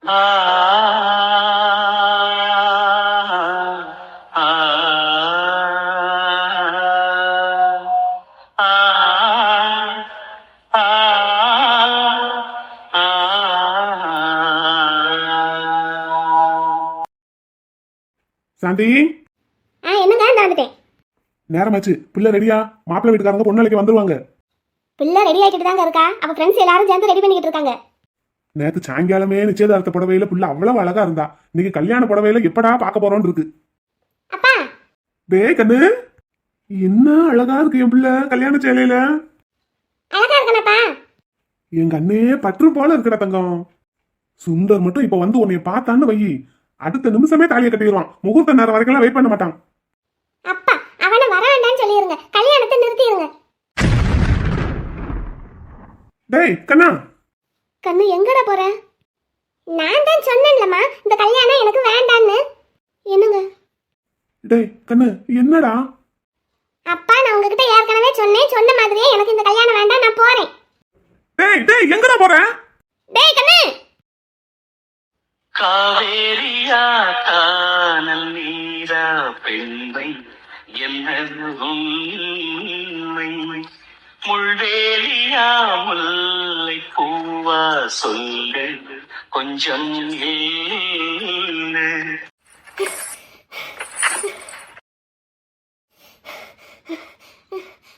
ஆ ஆ சாந்தி, என்னங்க நான் வந்துட்டேன். நேரமாச்சு. பிள்ளை ரெடியா? மாப்பிள்ளை வீட்டுக்காரங்க பொண்ணு வந்துருவாங்க. பிள்ளை ரெடி ஆகிட்டு தாங்க இருக்கா. அப்ப ஃப்ரெண்ட்ஸ் எல்லாரும் சேர்ந்து ரெடி பண்ணிட்டு இருக்காங்க. நேத்து சாயங்காலமே நிச்சயதார்த்த புடவையில பிள்ளை அவ்வளவு அழகா இருந்தா. இன்னைக்கு கல்யாண புடவையில எப்படா பார்க்க போறோம்னு இருக்கு. அப்பா, டேய் கண்ணு, என்ன அழகா இருக்கு என் பிள்ளை கல்யாண சேலையில. அழகா இருக்கனப்பா. என் கண்ணே பற்று போல இருக்கிற தங்கம். சுந்தர் மட்டும் இப்ப வந்து உன்னைய பார்த்தான்னு வை, அடுத்த நிமிஷமே தாலியை கட்டிடுவான். முகூர்த்த நேரம் வரைக்கும் வெயிட் பண்ண மாட்டான். அப்பா, அவனை வர வேண்டாம்னு சொல்லிருங்க. கல்யாணத்தை நிறுத்திடுங்க. டேய் கண்ணா. கண்ணு, எங்கடா போற? நான் தான் சொன்னேன்லம்மா, இந்த கல்யாணம் எனக்கு வேண்டான்னு. என்னங்க? டேய் கண்ணு, என்னடா? அப்பா, நான் உங்ககிட்ட ஏற்கனவே சொன்னேன். சொன்ன மாதிரியே எனக்கு இந்த கல்யாணம் வேண்டாம், நான் போறேன். டேய் டேய், எங்கடா போற? டேய் கண்ணு. காவேரியா கானல் நீரா பெண்மை என்ன உண்மை, முள்வேலியா முல்லை பூவா சொல்கள் கொஞ்சம் ஏன்னு.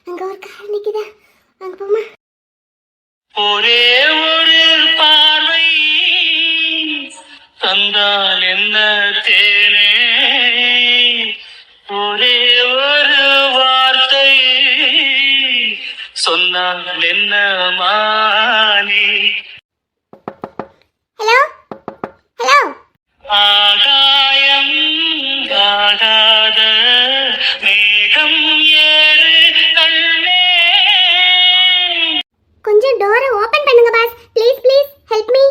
அங்க ஒரு கார் நிக்குதா, அங்க போமா. ஒரே ஒரு பார்வை தந்தால் என்ன தேனே, ஒரே ஒரு வார்த்தை சொன்னால் என்ன மானே. Hello hello. ஆகாயம் ஆகாத மேகம் ஏறு கண்ணே. கொஞ்சம் டோரை ஓபன் பண்ணுங்க boss. Please please help me.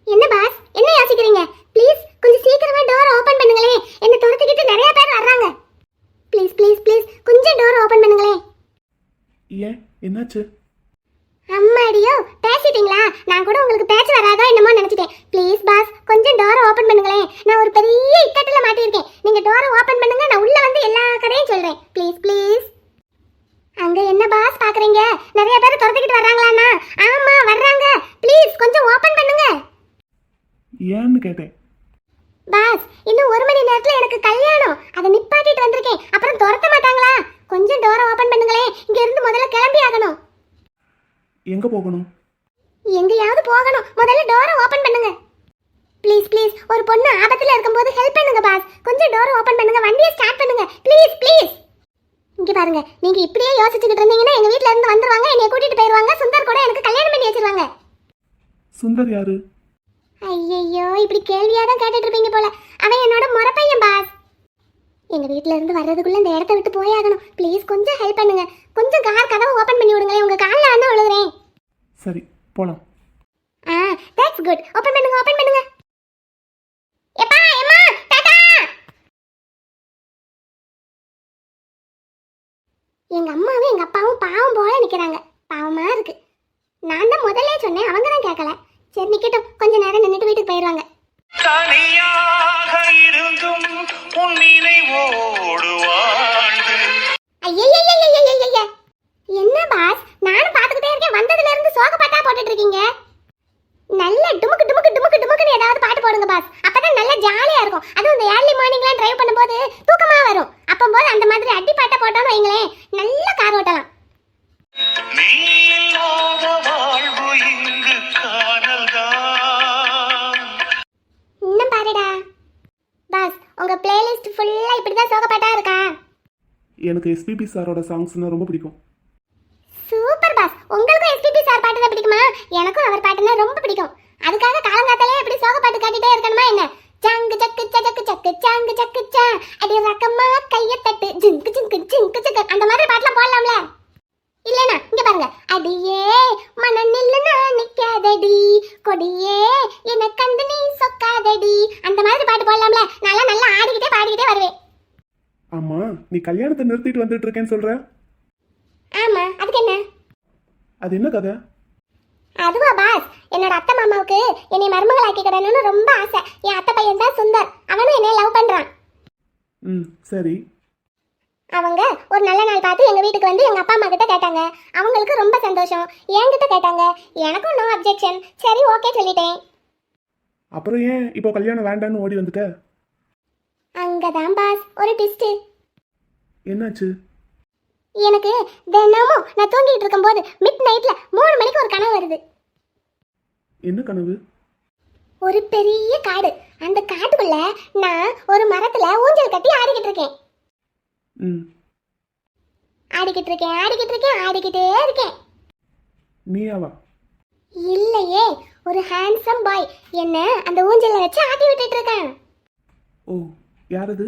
என்ன பாஸ், என்ன யோசிக்கிறீங்க? ப்ளீஸ் கொஞ்சம் சீக்கிரமா டோரை ஓபன் பண்ணுங்களே. என்ன துரத்திக்கிட்டு நிறைய பேர் வர்றாங்க. ப்ளீஸ் ப்ளீஸ் ப்ளீஸ் கொஞ்சம் டோரை ஓபன் பண்ணுங்களே. ஏன், என்னாச்சு? அம்மாடியோ, பேசிட்டீங்களா? நான் கூட உங்களுக்கு பேச்ச வராதோ என்னமோ நினைச்சிட்டேன். ப்ளீஸ் பாஸ், கொஞ்சம் டோரை ஓபன் பண்ணுங்களே. நான் ஒரு பெரிய இக்கட்டுல மாட்டியிருக்கேன். நீங்க டோரை ஓபன் பண்ணுங்க, நான் உள்ள வந்து எல்லா கதையும் சொல்றேன். Please please. அங்க என்ன பாஸ் பாக்குறீங்க? நிறைய பேர் துரத்திக்கிட்டு வர்றாங்களாண்ணா? ஆமா வர்றாங்க. ப்ளீஸ் கொஞ்சம் ஓபன் பண்ணுங்க. ஏன்னு கேட்டேன். பாஸ், இன்னும் 1 மணி நேரத்துல எனக்கு கல்யாணம். அதை நிப்பாட்டிட்டு வந்திருக்கேன். அப்புறம் துரத்த மாட்டாங்களா? கொஞ்சம் டோரை ஓபன் பண்ணுங்களே. இங்க இருந்து முதல்ல கிளம்பி ஆகணும். எங்க போகணும்? எங்கயாவது போகணும். முதல்ல டோரை ஓபன் பண்ணுங்க. ப்ளீஸ் ப்ளீஸ், ஒரு பொண்ணு ஆபத்துல இருக்கும்போது ஹெல்ப் பண்ணுங்க பாஸ். கொஞ்சம் டோரை ஓபன் பண்ணுங்க, வண்டியை ஸ்டார்ட் பண்ணுங்க. Please please. இங்க பாருங்க, நீங்க இப்படியே யோசிச்சுக்கிட்டு இருந்தீங்கன்னா எங்க வீட்ல இருந்து வந்துருவாங்க, என்னைய கூட்டிட்டு போயிருவாங்க. சுந்தர் கூட எனக்கு கல்யாணம் பண்ணி வச்சிருவாங்க. சுந்தர் யாரு? ஐயோ, இப்படி கேள்வியா தான் கேட்டுட்டு இருப்பீங்க போல. அவன் என்னோட முறப்பையன் பாஸ். எங்க வீட்ல இருந்து வர்றதுக்குள்ள இந்த இடத்த விட்டு போயாகணும். ப்ளீஸ் கொஞ்சம் ஹெல்ப் பண்ணுங்க. கொஞ்சம் கார் கதவை ஓபன் பண்ணி விடுங்களேன். உங்க கால்ல வந்து விழுகிறேன். சரி, போலாம். That's good. ஓபன் பண்ணுங்க, ஓபன் பண்ணுங்க. எப்பா அம்மா டாடா. எங்க அம்மாவும் எங்க அப்பாவும் பாவம் போல நிக்கிறாங்க. பாவமா இருக்கு. நான் தான் முதல்ல சொன்னேன், அவங்க தான் கேட்கல. சரி நிக்கட்டும், கொஞ்ச நேரம் நின்னுட்டு வீட்டுக்கு போயிடுவாங்க. தனியாக இருந்தும் உன் நினைவோடு வாழ்ந்து. ஐயய்யய்யய்யய்யய்ய. என்ன பாஸ், நானும் பாத்துக்கிட்டே இருக்கேன். வந்ததுல இருந்து சோக பாட்டா போட்டுட்டு இருக்கீங்க. நல்ல டுமுக்கு டுமுக்கு டுமுக்கு டுமுக்குன்னு ஏதாவது பாட்டு போடுங்க பாஸ். அப்பதான் நல்லா ஜாலியா இருக்கும். அதுவும் இந்த ஏர்லி மார்னிங்லாம் டிரைவ் பண்ணும்போது தூக்கமா வரும். அப்பம்போது அந்த மாதிரி அடி பாட்டை போட்டோன்னு வைங்களேன், நல்ல கார் ஓட்டலாம். நீ இல்லாத வாழ்வு இங்கு காணல்தான். இன்னும் பாருடா பாஸ், உங்க பிளேலிஸ்ட் ஃபுல்லா இப்படிதான் சோக பாட்டா இருக்கா? எனக்கு எஸ்பிபி சாரோட சாங்ஸ்னா ரொம்ப பிடிக்கும். சூப்பர் பாஸ், உங்களுக்கும் எஸ்பிபி சார் பாட்டு தான் பிடிக்குமா? எனக்கும் அவர் பாட்டுனா ரொம்ப பிடிக்கும். அதுக்காக காலங்காத்தாலே இப்படி சோக பாட்டு காட்டிட்டே இருக்கணுமா என்ன? ஜங்கு ஜக்கு ஜக்கு ஜக்கு ஜங்கு ஜக்கு ஜா அடி ரக்கமா கைய தட்டு ஜிங்கு ஜிங்கு ஜிங்கு ஜிங்கு அந்த மாதிரி பாட்டுலாம் போடலாம்ல? இல்லனா இங்க பாருங்க. அடியே மன நில்லுனா நிக்காதடி, கொடியே என்ன கண்டு நீ சொக்காதடி, அந்த மாதிரி பாட்டு போடலாம்ல? நான் நல்லா ஆடிக்கிட்டே பாடிக்கிட்டே வருவேன். ஆமா, நீ கல்யாணத்தை நிறுத்திட்டு வந்துட்டு இருக்கேன்னு சொல்ற. ஆமா, அதுக்கு என்ன? அது என்ன கதை? அதுவா பாஸ், என்னோட அத்தை மாமாவுக்கு என்னை மருமகளாக்கி கிடணும்னு ரொம்ப ஆசை. என் அத்தை பையன் தான் சுந்தர், அவனும் என்னை லவ் பண்றான். ம் சரி. அவங்க ஒரு நல்ல நாள் பார்த்து எங்க வீட்டுக்கு வந்து எங்க அப்பா அம்மா கிட்ட கேட்டாங்க. அவங்களுக்கு ரொம்ப சந்தோஷம். என்கிட்ட கேட்டாங்க, எனக்கும் நோ அப்ஜெக்ஷன். சரி ஓகே சொல்லிட்டேன். அப்புறம் ஏன் இப்போ கல்யாணம் வேண்டான்னு ஓடி வந்துட்ட? அங்கதான் பாஸ் ஒரு ட்விஸ்ட். என்னாச்சு? எனக்கு தினமும் நான் தூங்கிட்டு இருக்கும்போது மிட் நைட்ல 3 மணிக்கு ஒரு கனவு வருது. என்ன கனவு? ஒரு பெரிய காடு, அந்த காட்டுக்குள்ள நான் ஒரு மரத்துல ஊஞ்சல் கட்டி ஆடிக்கிட்டு இருக்கேன். ம். ஆடிக்கிட்டே இருக்கேன். நீயாவா? இல்லையே, ஒரு ஹேண்ட்ஸம் பாய் என்ன அந்த ஊஞ்சல்ல வச்சு ஆட்டி விட்டுட்டு இருக்கான். ஓ, யார் அது?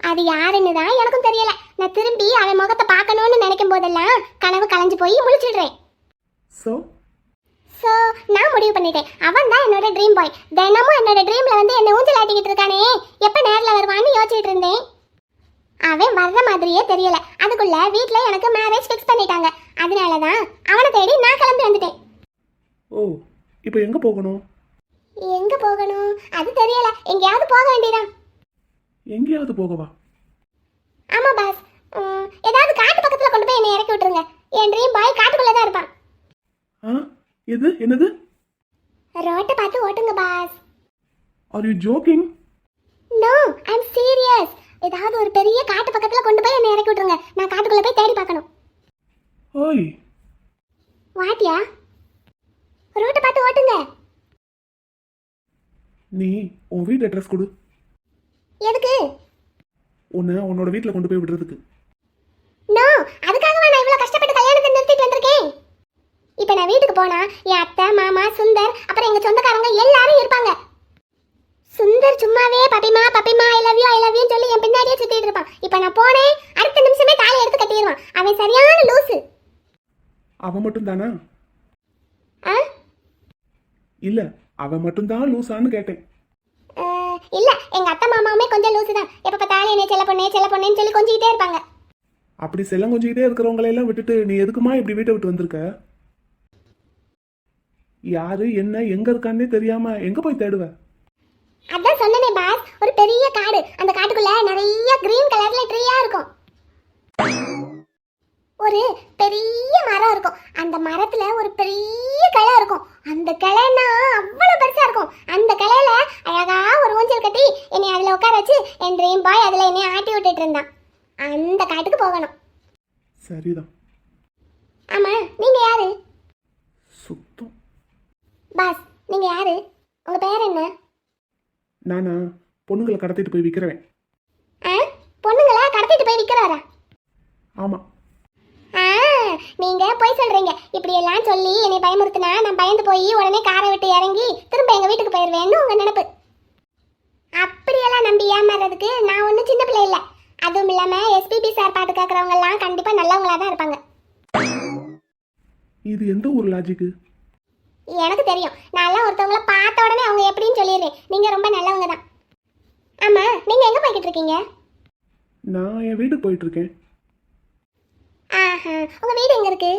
அது யாருன்னு தான் எனக்கும் தெரியல. நான் திரும்பி அவன் முகத்தை பார்க்கணும்னு நினைக்கும் போதெல்லாம் கனவு கலைஞ்சு போய் முழிச்சிடுறேன். ஸோ நான் முடிவு பண்ணிட்டேன், அவன் தான் என்னோட ட்ரீம் பாய். தினமும் என்னோட ட்ரீம்ல வந்து என்ன ஊஞ்சல் ஆட்டிக்கிட்டு இருக்கானே, எப்ப நேர்ல வருவான்னு யோசிச்சுட்டு இருந்தேன். அவன் வர்ற மாதிரியே தெரியல. அதுக்குள்ள வீட்ல எனக்கு மேரேஜ் ஃபிக்ஸ் பண்ணிட்டாங்க. அதனாலதான் அவனை தேடி நான் கிளம்பி வந்துட்டேன். ஓ, இப்போ எங்க போகணும்? எங்க போகணும் அது தெரியல. எங்கேயாவது போக வேண்டியதான். எங்கேயாவது போகவா? ஆமா பாஸ், ஏதாவது காட்டு பக்கத்துல கொண்டு போய் என்னை இறக்கி விட்டுருங்க. என் ட்ரீம் பாய் காட்டுக்குள்ள தான் இருப்பான். ஆ, எது? என்னது? ரோட்டை பார்த்து ஓட்டுங்க boss. Are you joking? No, I am serious. ஏதாவது ஒரு பெரிய காட்டு பக்கத்துல கொண்டு போய் என்னை இறக்கி விட்டுருங்க. நான் காட்டுக்குள்ள போய் தேடி பார்க்கணும். ஓய், வாட்டியா? ரோட்டை பார்த்து ஓட்டுங்க. நீ உன் வீட்டு அட்ரஸ் கொடு. எதுக்கு? உன்னோட வீட்டில் கொண்டு போய் விடுறதுக்கு. நோ, அதுக்காகவா நான் இவ்வளவு கஷ்டப்பட்டு கல்யாணத்தை நிறுத்திட்டு வந்திருக்கேன். இப்போ நான் வீட்டுக்கு போனா என் அத்தை மாமா சுந்தர் அப்புறம் எங்க சொந்தக்காரங்க எல்லாரும் இருப்பாங்க. சுந்தர் சும்மாவே பப்பிமா பப்பிமா ஐ லவ் யூ சொல்லி என் பின்னாடியே சுத்திட்டு இருப்பான். இப்போ நான் போனேன், அடுத்த நிமிஷமே தாலி எடுத்து கட்டிடுவான். அவன் சரியான லூசு. அவன் மட்டும் தானா? ஆ? இல்ல, அவன் மட்டும்தான் லூசான்னு கேட்டேன். இல்ல, எங்க அத்தை மாமாவுமே கொஞ்சம் லூசு தான். எப்ப பார்த்தாலும் என்னை செல்ல பொண்ணேன்னு சொல்லி கொஞ்சிக்கிட்டே இருப்பாங்க. அப்படி செல்லம் கொஞ்சிக்கிட்டே இருக்கிறவங்களையெல்லாம் விட்டுட்டு நீ எதுக்குமா இப்படி வீட்டை விட்டு வந்திருக்க? யாரு என்ன எங்க இருக்கான்னே தெரியாம எங்க போய் தேடுவ? அதான் சொன்னனே பாஸ், ஒரு பெரிய காடு. அந்த காட்டுக்குள்ள நிறைய கிரீன் கலர்ல ட்ரீயா இருக்கும். ஒரு பெரிய மரம் இருக்கும். அந்த மரத்துல ஒரு பெரிய கிளை இருக்கும். அந்த கிளைனா அவ்வளவு பெருசா இருக்கும். அந்த கிளையில அழகா ஒரு ஊஞ்சல் கட்டி என்னை அதுல உட்கார வச்சு என் ட்ரீம் பாய் அதுல என்னை ஆட்டி விட்டுட்டு இருந்தான். அந்த காட்டுக்கு போகணும். சரிதான். ஆமா, நீங்க யாரு? சுத்தம். பாஸ், நீங்க யாரு? உங்க பேர் என்ன? நானா பொண்ணுங்களை கடத்திட்டு போய் விற்கிறவன். பொண்ணுங்களா கடத்திட்டு போய் விற்கிறாரா? ஆமா. நீங்க போய் சொல்றீங்க. இப்படி எல்லாம் சொல்லி என்னை பயமுறுத்தினா நான் பயந்து போய் உடனே காரை விட்டு இறங்கி திரும்ப எங்க வீட்டுக்கு போயிருவேன்னு உங்க நினைப்பு. அப்படியெல்லாம் நம்பி ஏமாறதுக்கு நான் ஒன்றும் சின்ன பிள்ளை இல்லை. அதுவும் இல்லாம எஸ்பிபி சார் பாட்டு கேட்கறவங்க எல்லாம் கண்டிப்பா நல்லவங்களா தான் இருப்பாங்க. இது எந்த ஒரு லாஜிக்கு? எனக்கு தெரியும். நான் எல்லாம் ஒருத்தவங்கள பார்த்த உடனே அவங்க எப்படின்னு சொல்லிடுறேன். நீங்க ரொம்ப நல்லவங்க தான். ஆமா, நீங்க எங்க போய்கிட்டு இருக்கீங்க? நான் என் வீட்டுக்கு போயிட்டு இருக்கேன். ஆஹா, உங்க வீடு எங்க இருக்கு?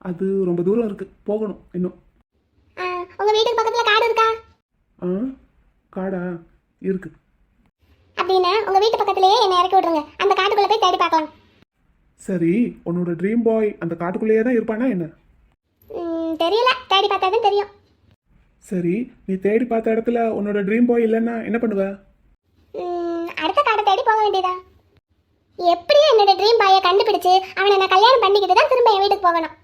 அது ரொம்ப தூரம் இருக்கு, போகணும் இன்னும். உங்க வீட்டுக்கு பக்கத்துல காடு இருக்கா? காடா இருக்கு. அப்படின்னா உங்க வீட்டு பக்கத்திலேயே என்னை இறக்கி விட்டுருங்க. அந்த காட்டுக்குள்ள போய் தேடி பார்க்கலாம். சரி, உன்னோட ட்ரீம் பாய் அந்த காட்டுக்குள்ளேயே தான் இருப்பானா என்ன? தெரியல, தேடி பார்த்தா தான் தெரியும். சரி, நீ தேடி பார்த்த இடத்துல உன்னோட ட்ரீம் பாய் இல்லைன்னா என்ன பண்ணுவ? அடுத்த காடை தேடி போக வேண்டியதா? எப்படியும் என்னோட ட்ரீம் பாயை கண்டுபிடிச்சு அவனை நான் கல்யாணம் பண்ணிக்கிட்டு தான் திரும்ப என் வீட்டுக்கு போகணும்.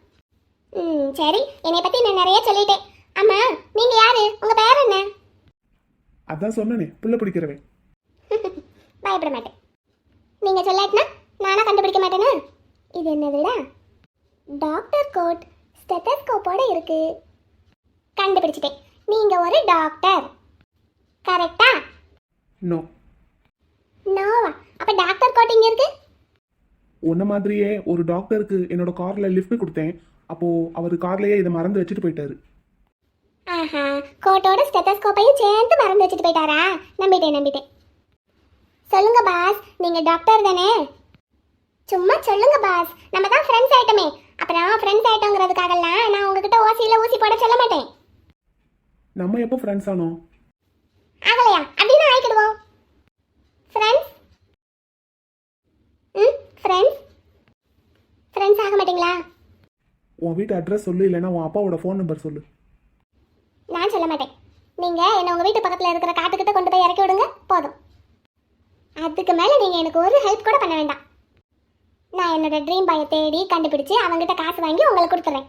சரி, என்னை பத்தி நான் நிறைய சொல்லிட்டேன். ஆமா, நீங்க யாரு? உங்க பேர் என்ன? அதான் சொன்னனே, புள்ள பிடிக்கிறவன். பயப்பட மாட்டேன். நீங்க சொல்லாட்டினா நானா கண்டுபிடிக்க மாட்டேனா? இது என்னதுடா? டாக்டர் கோட் ஸ்டெத்தஸ்கோப்போட இருக்கு. கண்டுபிடிச்சிட்டேன். நீங்க ஒரு டாக்டர், கரெக்டா? நோ. நோவா? அப்ப டாக்டர் கோட் இங்க இருக்கு. உன்ன மாதிரியே ஒரு டாக்டருக்கு என்னோட கார்ல லிஃப்ட் கொடுத்தேன். அப்போ அவர் கார்லயே இதை மறந்து வச்சுட்டு போயிட்டாரு. ஆஹா, கோட்டோட ஸ்டெத்தஸ்கோப்பையும் சேர்த்து மறந்து வச்சுட்டு போயிட்டாரா? நம்பிட்டேன். சொல்லுங்க பாஸ், நீங்க டாக்டர் தானே? சும்மா சொல்லுங்க பாஸ், நம்ம தான் ஃப்ரெண்ட்ஸ் ஆயிட்டமே. அப்புறம் ஃப்ரெண்ட்ஸ் ஆயிட்டோங்கிறதுக்காகலாம் நான் உங்ககிட்ட ஓசியில ஊசி போட சொல்ல மாட்டேன். நம்ம எப்போ ஃப்ரெண்ட்ஸ் ஆனோம்? ஆகலையா? அப்படின்னா ஆயிக்கிடுவோம் ஃப்ரெண்ட்ஸ். ஃப்ரெண்ட்ஸ் ஃப்ரெண்ட்ஸ் ஆக மாட்டீங்களா? உன் வீட்டு அட்ரஸ் சொல்லு, இல்லைன்னா உன் அப்பாவோட ஃபோன் நம்பர் சொல்லு. நான் சொல்ல மாட்டேன். நீங்க என்ன உங்க வீட்டு பக்கத்துல இருக்கிற காட்டுக்கிட்ட கொண்டு போய் இறக்கி விடுங்க போதும். அதுக்கு மேல நீங்க எனக்கு ஒரு ஹெல்ப் கூட பண்ண வேண்டாம். நான் என்னோட ட்ரீம் பாயை தேடி கண்டுபிடிச்சு அவங்ககிட்ட காசு வாங்கி உங்களுக்கு கொடுத்துறேன்.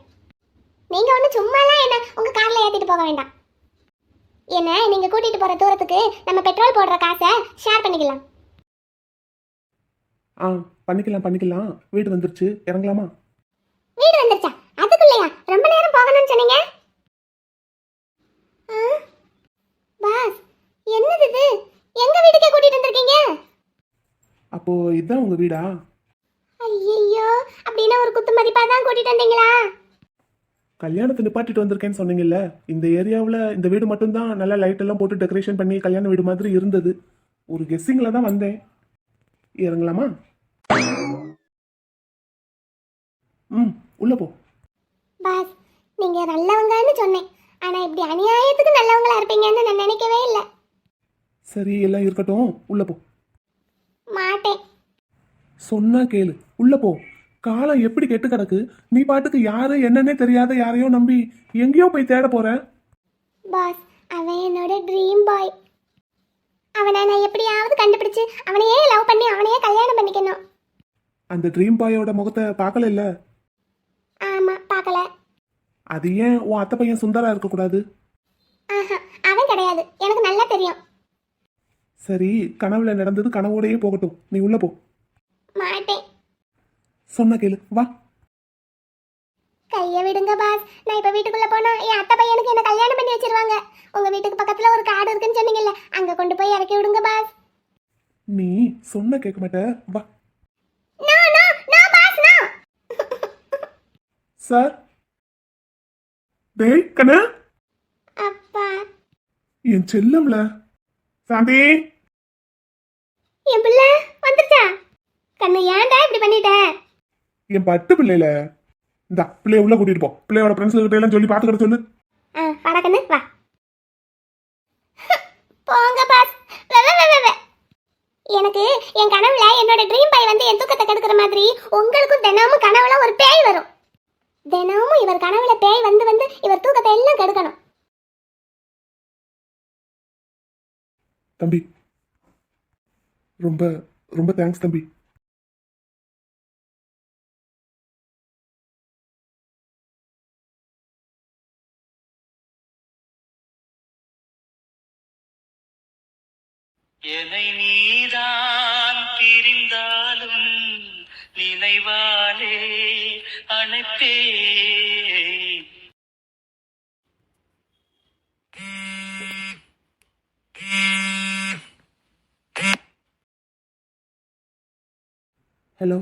நீங்க ஒன்றும் சும்மாலாம் என்ன உங்க கார்ல ஏத்திட்டு போக வேண்டாம். என்ன நீங்க கூட்டிட்டு போற தூரத்துக்கு நம்ம பெட்ரோல் போடுற காசை ஷேர் பண்ணிக்கலாம். ஆ, பண்ணிக்கலாம். வீடு வந்துருச்சு, இறங்கலாமா? வீடு வந்துருச்சா? அதுக்குள்ளயா? ரொம்ப நேரம் போகணும்னு சொன்னீங்க. பாஸ், என்னது இது? எங்க வீட்டுக்கே கூட்டிட்டு வந்திருக்கீங்க? அப்போ இதுதான் உங்க வீடா? ஐயோ, அப்படின்னா ஒரு குத்து மதிப்பா தான் கூட்டிட்டு வந்தீங்களா? கல்யாணத்தை நிப்பாட்டிட்டு வந்திருக்கேன்னு சொன்னீங்கல்ல. இந்த ஏரியாவில் இந்த வீடு மட்டும்தான் நல்லா லைட் எல்லாம் போட்டு டெக்கரேஷன் பண்ணி கல்யாண வீடு மாதிரி இருந்தது. ஒரு கெஸ்ஸிங்கில் தான் வந்தேன். இறங்கலாமா? உள்ள போ. பாஸ், நீங்க நல்லவங்கன்னு சொன்னேன். ஆனா இப்படி அநியாயத்துக்கு நல்லவங்களா இருப்பீங்கன்னு நான் நினைக்கவே இல்லை. சரி, எல்லாம் இருக்கட்டும், உள்ள போ. மாட்டேன். சொன்னா கேளு, உள்ள போ. காலம் எப்படி கெட்டு கிடக்கு. நீ பாட்டுக்கு யாரு என்னன்னே தெரியாத யாரையோ நம்பி எங்கேயோ போய் தேட போற. பாஸ், அவன் என்னோட ட்ரீம் பாய். அவனை நான் எப்படியாவது கண்டுபிடிச்சு அவனையே லவ் பண்ணி அவனையே கல்யாணம் பண்ணிக்கணும். அந்த ட்ரீம் பாயோட முகத்தை பார்க்கல இல்ல? ஆமா, பார்க்கல. அது ஏன் உன் அத்தை பையன் சுந்தரா இருக்கக்கூடாது? ஆஹா, அவன் கிடையாது, எனக்கு நல்லா தெரியும். சரி, கனவுல நடந்தது கனவோடையே போகட்டும். நீ உள்ள போ. மாட்டேன். சொன்ன கேளு, வா. கைய விடுங்க பாஸ். நான் இப்ப வீட்டுக்குள்ள போனா என் அத்தை பையனுக்கு என்ன கல்யாணம் பண்ணி வச்சிருவாங்க. உங்க வீட்டுக்கு பக்கத்துல ஒரு காடு இருக்குன்னு சொன்னீங்கல்ல, அங்க கொண்டு போய் இறக்கி விடுங்க பாஸ். நீ சொன்ன கேட்க மாட்ட, வா. No no no boss, no. Sir. டேய் கண்ணா. அப்பா. என் செல்லம்ல. சாந்தி. என் பிள்ளை வந்துருச்சா? கண்ணு, ஏன்டா இப்படி பண்ணிட்ட? என் பட்டு பிள்ளைல. இந்த பிள்ளைய உள்ள கூட்டிட்டு போ. பிள்ளையோட ஃப்ரெண்ட்ஸ் கிட்ட எல்லாம் சொல்லி பாத்துக்கிட்ட சொல்லு. வாடா கண்ணு, வா. போங்க பாஸ். வே, வே, வே, வே, வே. எனக்கு என் கனவுல என்னோட ட்ரீம் பாய் வந்து என் தூக்கத்தை கெடுக்கிற மாதிரி உங்களுக்கும் தினமும் கனவுல ஒரு பேய் வரும். தினமும் இவர் கனவுல பேய் வந்து வந்து இவர் தூக்கத்தை எல்லாம் கெடுக்கணும். தம்பி, ரொம்ப ரொம்ப தேங்க்ஸ் தம்பி. என்னை நீதான் பிரிந்தாலும் நினைவாலே அணைப்பே. ஹலோ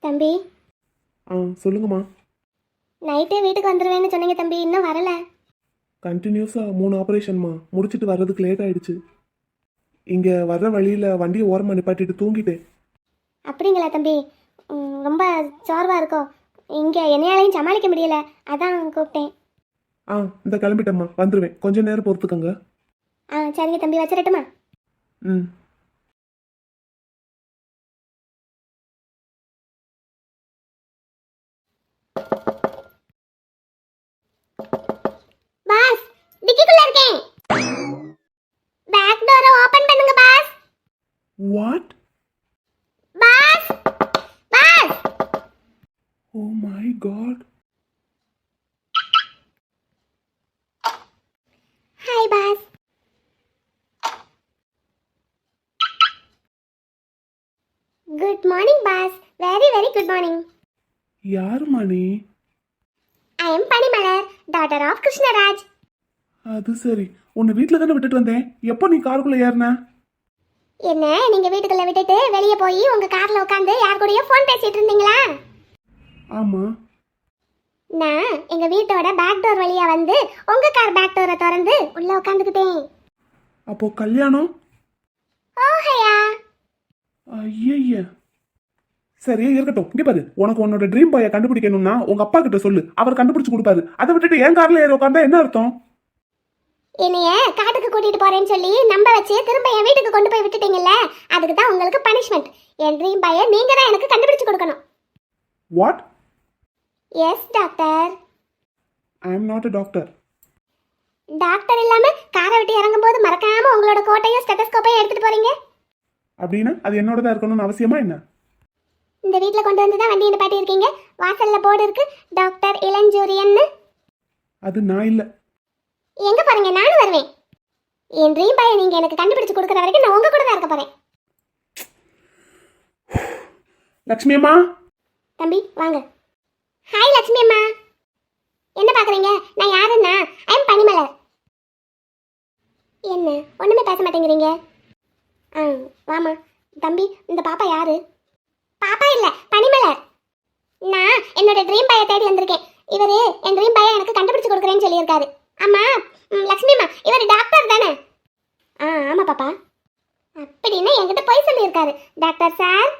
தம்பி. சொல்லுங்கம்மா. நைட்டே வீட்டுக்கு வந்துருவேன்னு சொன்னீங்க தம்பி, இன்னும் வரல. கண்டினியூஸாக 3 ஆப்ரேஷன்மா முடிச்சுட்டு வர்றதுக்கு லேட் ஆயிடுச்சு. இங்கே வர்ற வழியில் வண்டியை ஓரமாக நிப்பாட்டிட்டு தூங்கிட்டேன். அப்படிங்களா தம்பி? ரொம்ப சோர்வா இருக்கோ? இங்கே என்னையாலையும் சமாளிக்க முடியல, அதான் கூப்பிட்டேன். இந்த கிளம்பிட்டம்மா, வந்துடுவேன். கொஞ்ச நேரம் பொறுத்துக்கங்க. சரிங்க தம்பி, வச்சிடட்டுமா? ம். பாஸ், டிக்கிக்குள்ள இருக்கேன். பேக் டோரை ஓபன் பண்ணுங்க boss. What? Boss, boss. Oh my god. Hi boss. Good morning boss. Very very good morning. யாருமா நீ? I am Panimalar, daughter of Krishnaraj. அது சரி, உன்னை வீட்டில் தானே விட்டுட்டு வந்தேன். எப்போ நீ காருக்குள்ளே ஏறின? என்ன, நீங்க வீட்டுக்குள்ள விட்டுட்டு வெளியே போய் உங்க கார்ல உட்காந்து யார் கூடயோ ஃபோன் பேசிட்டு இருந்தீங்களா? ஆமா. நான் எங்க வீட்டோட பேக் டோர் வழியா வந்து உங்க கார் பேக் டோரை திறந்து உள்ள உட்காந்துக்கிட்டேன். அப்போ கல்யாணம்? ஓஹையா. ஐய. சரி இருக்கட்டும், இங்க பாரு, உனக்கு உன்னோட ட்ரீம் பாயை கண்டுபிடிக்கணும்னா உங்க அப்பா கிட்ட சொல்லு, அவர் கண்டுபிடிச்சு கொடுப்பாரு. அதை விட்டுட்டு என் கார்ல ஏறி உட்காந்தா என்ன அர்த்தம்? என்னைய காட்டுக்கு கூட்டிட்டு போறேன்னு சொல்லி நம்ப வச்சு திரும்ப என் வீட்டுக்கு கொண்டு போய் விட்டுட்டீங்கல்ல, அதுக்கு தான் உங்களுக்கு பனிஷ்மெண்ட். என் ட்ரீம் பாயை நீங்க தான் எனக்கு கண்டுபிடிச்சு கொடுக்கணும். What? Yes doctor. I am not a doctor. Doctor இல்லாம காரை விட்டு இறங்கும்போது மறக்காம உங்களோட கோட்டையும் ஸ்டெத்தஸ்கோப்பையும் எடுத்துட்டு போறீங்க. அப்படின்னா அது என்னோடதா இருக்கணும்னு அவசியமா என்ன? இந்த வீட்டில் கொண்டு வந்து தான் வண்டி நிப்பாட்டி இருக்கீங்க. வாசல்ல போர்டு இருக்கு, டாக்டர் இளஞ்சூரியன்னு. அது நான் இல்ல. எங்க போறீங்க? நானும் வருவேன். என் ட்ரீம் பாயை நீங்க எனக்கு கண்டுபிடிச்சு கொடுக்குற வரைக்கும் நான் உங்க கூட தான் இருக்க போறேன். லட்சுமி அம்மா. தம்பி வாங்க. ஹாய் லட்சுமி அம்மா. என்ன பாக்குறீங்க? நான் யாருன்னா ஐ எம் பனிமலர். என்ன ஒண்ணுமே பேச மாட்டேங்கிறீங்க? வாமா. தம்பி இந்த பாப்பா யாரு? பாப்பா இல்ல, பனிமலர். நான் என்னோட ட்ரீம் பாயை தேடி வந்திருக்கேன். இவரு என் ட்ரீம் பாயை எனக்கு கண்டுபிடிச்சு கொடுக்குறேன்னு சொல்லியிருக்காரு. அம்மா லட்சுமி அம்மா, இவர் டாக்டர் தானே? ஆமா பாப்பா. அப்படின்னா என்கிட்ட போய் சொல்லியிருக்காரு. Doctor sir